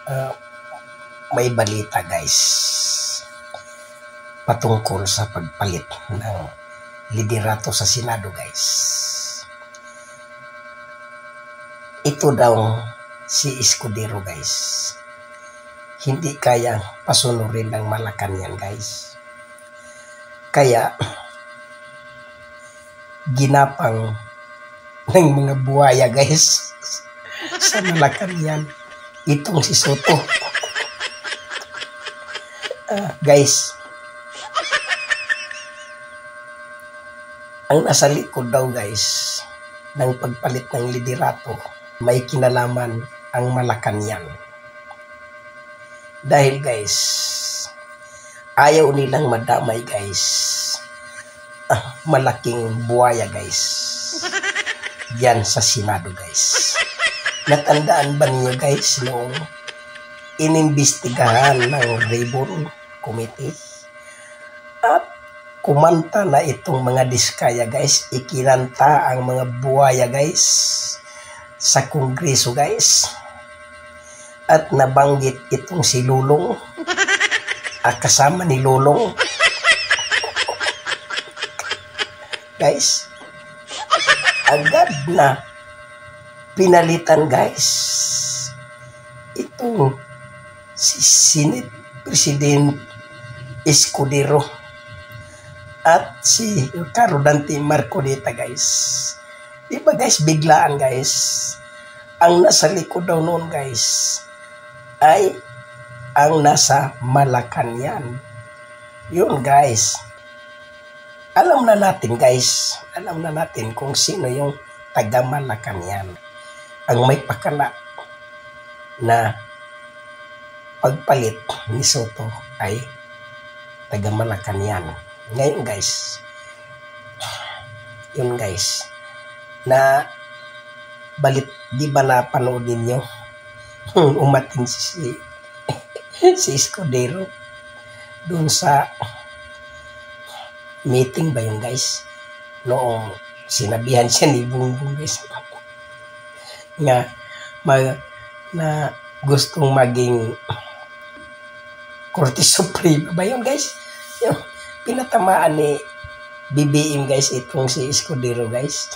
uh, may balita guys patungkol sa pagpalit ng liderato sa Senado guys. Ito daw si Escudero guys, hindi kayang pasunurin ng Malacanang guys. Kaya ginapang ng mga buhaya guys sa Malacanang itong si Soto. Guys, ang nasa likod daw guys ng pagpalit ng liderato, may kinalaman ang Malacanang. Dahil guys, ayaw nilang madamay guys malaking buhaya guys yan sa Senado guys. Natandaan ba niyo guys noong inimbestigahan ng Ribbon Committee at kumanta na itong mga diskaya guys, ikinanta ang mga buhaya guys sa Kongreso guys, at nabanggit itong si Lulong kasama ni Lulong guys. Agad na pinalitan guys itong si Senate President Escudero at si Caro Dante Marcoleta guys. Diba guys, biglaan guys. Ang nasa likod daw noon guys ay ang nasa Malacanang. Yun guys. Alam na natin guys, alam na natin kung sino yung taga Malacanang. Ang may pakala na pagpalit ni Soto ay taga Malacanang. Ngayon guys, yun guys, na balit, di ba napanood ninyo umatin si Escudero doon sa meeting ba yun guys, noong sinabihan siya ni Bongbong guys nga na gustong maging Korte Suprema ba yun guys, yung pinatamaan ni BBM guys itong si Escudero guys.